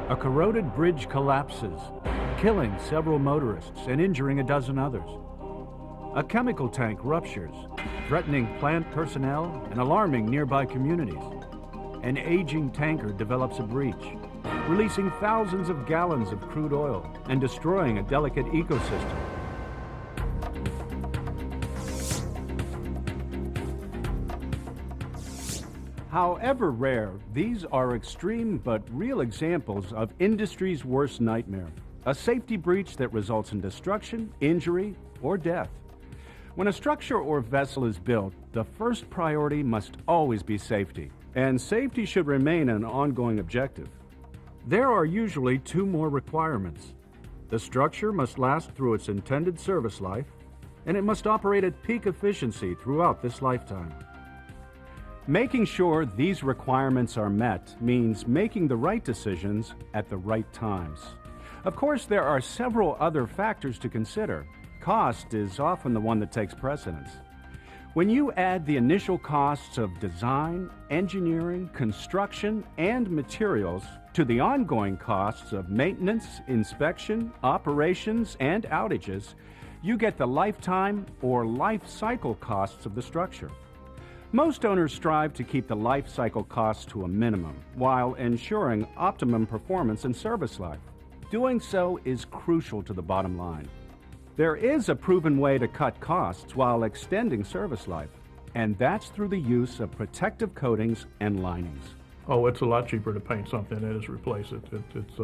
A corroded bridge collapses, killing several motorists and injuring a dozen others. A chemical tank ruptures, threatening plant personnel and alarming nearby communities. An aging tanker develops a breach, releasing thousands of gallons of crude oil and destroying a delicate ecosystem. However rare, these are extreme but real examples of industry's worst nightmare, a safety breach that results in destruction, injury, or death. When a structure or vessel is built, the first priority must always be safety, and safety should remain an ongoing objective. There are usually two more requirements. The structure must last through its intended service life, and it must operate at peak efficiency throughout this lifetime. Making sure these requirements are met means making the right decisions at the right times. Of course, there are several other factors to consider. Cost is often the one that takes precedence. When you add the initial costs of design, engineering, construction, and materials to the ongoing costs of maintenance, inspection, operations, and outages, you get the lifetime or life cycle costs of the structure. Most owners strive to keep the life cycle costs to a minimum while ensuring optimum performance and service life. Doing so is crucial to the bottom line. There is a proven way to cut costs while extending service life, and that's through the use of protective coatings and linings. Oh, it's a lot cheaper to paint something than it is replace it. It's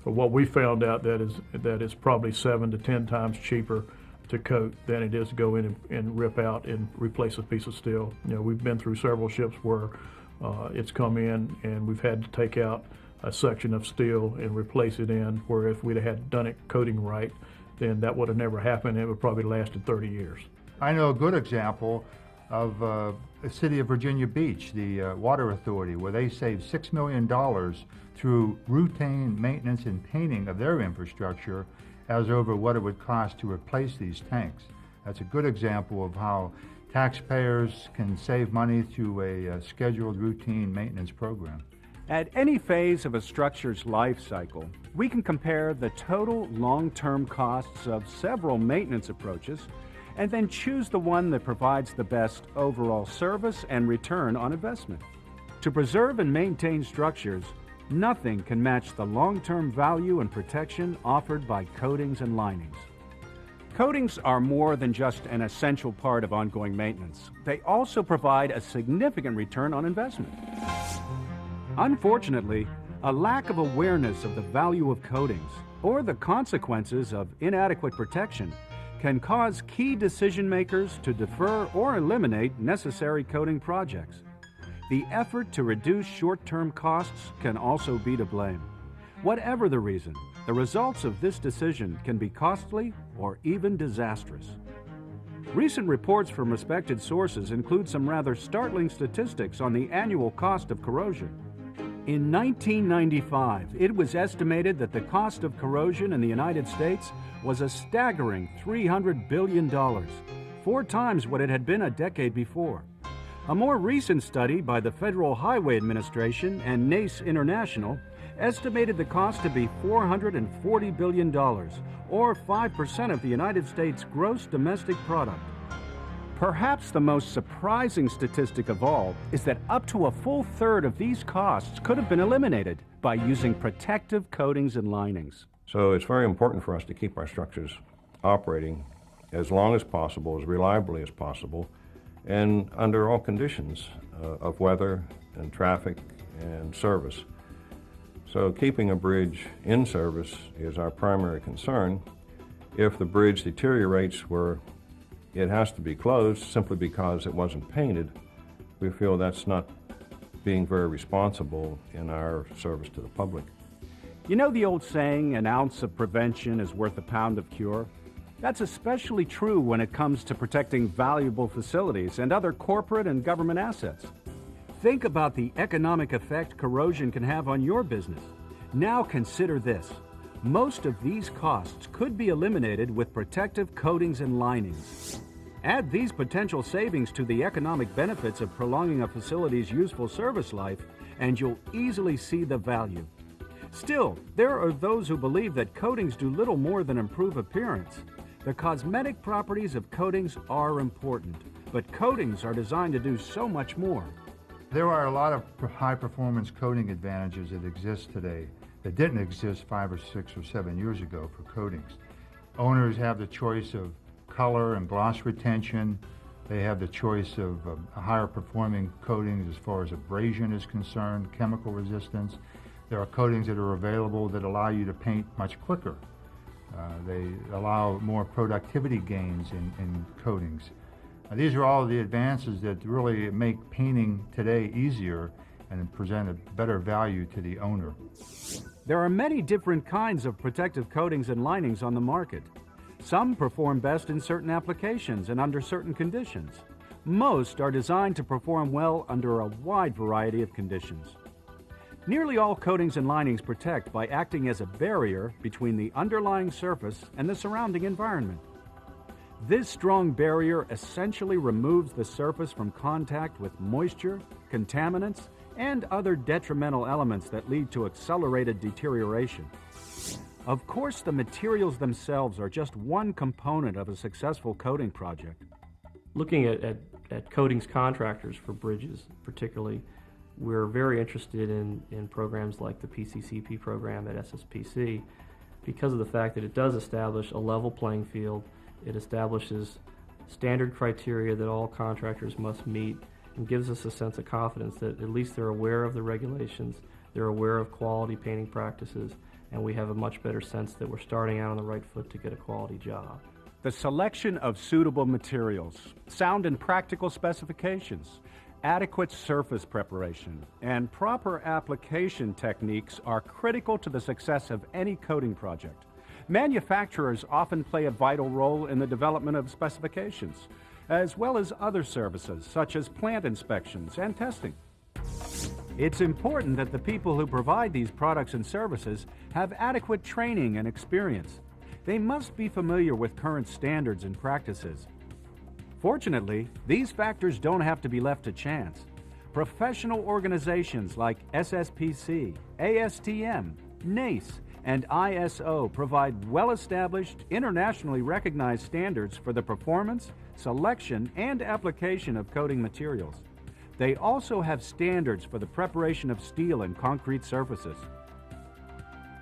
what we found out that it's probably 7 to 10 times cheaper to coat than it is to go in and rip out and replace a piece of steel. You know, we've been through several ships where it's come in and we've had to take out a section of steel and replace it in, where if we'd had done it coating right, then that would have never happened. It would probably lasted 30 years. I know a good example of the city of Virginia Beach, the Water Authority, where they saved $6 million through routine maintenance and painting of their infrastructure as over what it would cost to replace these tanks. That's a good example of how taxpayers can save money through a scheduled routine maintenance program. At any phase of a structure's life cycle, we can compare the total long-term costs of several maintenance approaches and then choose the one that provides the best overall service and return on investment. To preserve and maintain structures, nothing can match the long-term value and protection offered by coatings and linings. Coatings are more than just an essential part of ongoing maintenance. They also provide a significant return on investment. Unfortunately, a lack of awareness of the value of coatings or the consequences of inadequate protection can cause key decision makers to defer or eliminate necessary coating projects. The effort to reduce short-term costs can also be to blame. Whatever the reason, the results of this decision can be costly or even disastrous. Recent reports from respected sources include some rather startling statistics on the annual cost of corrosion. In 1995, it was estimated that the cost of corrosion in the United States was a staggering $300 billion, 4 times what it had been a decade before. A more recent study by the Federal Highway Administration and NACE International estimated the cost to be $440 billion, or 5% of the United States' gross domestic product. Perhaps the most surprising statistic of all is that up to a full third of these costs could have been eliminated by using protective coatings and linings. So it's very important for us to keep our structures operating as long as possible, as reliably as possible, and under all conditions of weather and traffic and service. So keeping a bridge in service is our primary concern. If the bridge deteriorates where it has to be closed simply because it wasn't painted, we feel that's not being very responsible in our service to the public. You know the old saying, an ounce of prevention is worth a pound of cure? That's especially true when it comes to protecting valuable facilities and other corporate and government assets. Think about the economic effect corrosion can have on your business. Now consider this. Most of these costs could be eliminated with protective coatings and linings. Add these potential savings to the economic benefits of prolonging a facility's useful service life, and you'll easily see the value. Still, there are those who believe that coatings do little more than improve appearance. The cosmetic properties of coatings are important, but coatings are designed to do so much more. There are a lot of high-performance coating advantages that exist today that didn't exist 5 or 6 or 7 years ago for coatings. Owners have the choice of color and gloss retention. They have the choice of higher performing coatings as far as abrasion is concerned, chemical resistance. There are coatings that are available that allow you to paint much quicker. They allow more productivity gains in coatings. These are all the advances that really make painting today easier and present a better value to the owner. There are many different kinds of protective coatings and linings on the market. Some perform best in certain applications and under certain conditions. Most are designed to perform well under a wide variety of conditions. Nearly all coatings and linings protect by acting as a barrier between the underlying surface and the surrounding environment. This strong barrier essentially removes the surface from contact with moisture, contaminants, and other detrimental elements that lead to accelerated deterioration. Of course, the materials themselves are just one component of a successful coating project. Looking at coatings contractors for bridges particularly, we're very interested in programs like the PCCP program at SSPC because of the fact that it does establish a level playing field. It establishes standard criteria that all contractors must meet and gives us a sense of confidence that at least they're aware of the regulations, they're aware of quality painting practices, and we have a much better sense that we're starting out on the right foot to get a quality job. The selection of suitable materials, sound and practical specifications, adequate surface preparation, and proper application techniques are critical to the success of any coating project. Manufacturers often play a vital role in the development of specifications, as well as other services such as plant inspections and testing. It's important that the people who provide these products and services have adequate training and experience. They must be familiar with current standards and practices. Fortunately, these factors don't have to be left to chance. Professional organizations like SSPC, ASTM, NACE, and ISO provide well-established, internationally recognized standards for the performance, selection, and application of coating materials. They also have standards for the preparation of steel and concrete surfaces.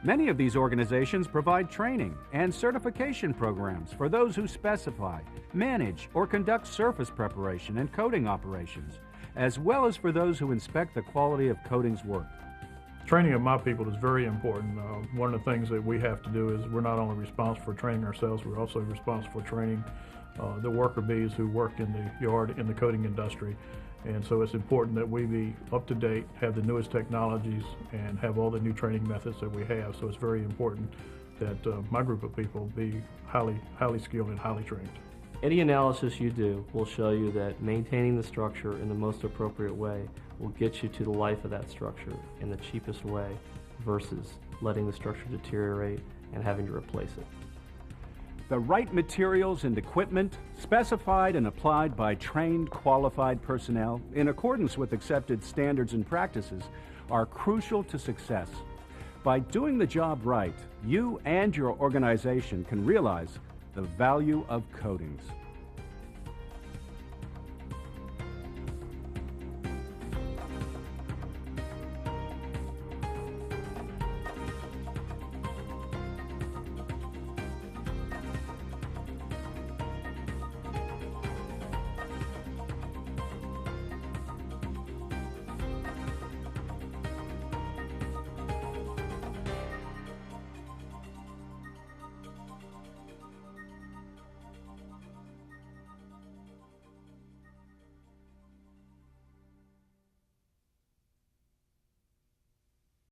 Many of these organizations provide training and certification programs for those who specify, manage, or conduct surface preparation and coating operations, as well as for those who inspect the quality of coatings work. Training of my people is very important. One of the things that we have to do is we're not only responsible for training ourselves, we're also responsible for training the worker bees who work in the yard in the coating industry. And so it's important that we be up to date, have the newest technologies, and have all the new training methods that we have. So it's very important that my group of people be highly skilled and highly trained. Any analysis you do will show you that maintaining the structure in the most appropriate way will get you to the life of that structure in the cheapest way versus letting the structure deteriorate and having to replace it. The right materials and equipment, specified and applied by trained, qualified personnel in accordance with accepted standards and practices, are crucial to success. By doing the job right, you and your organization can realize the value of coatings.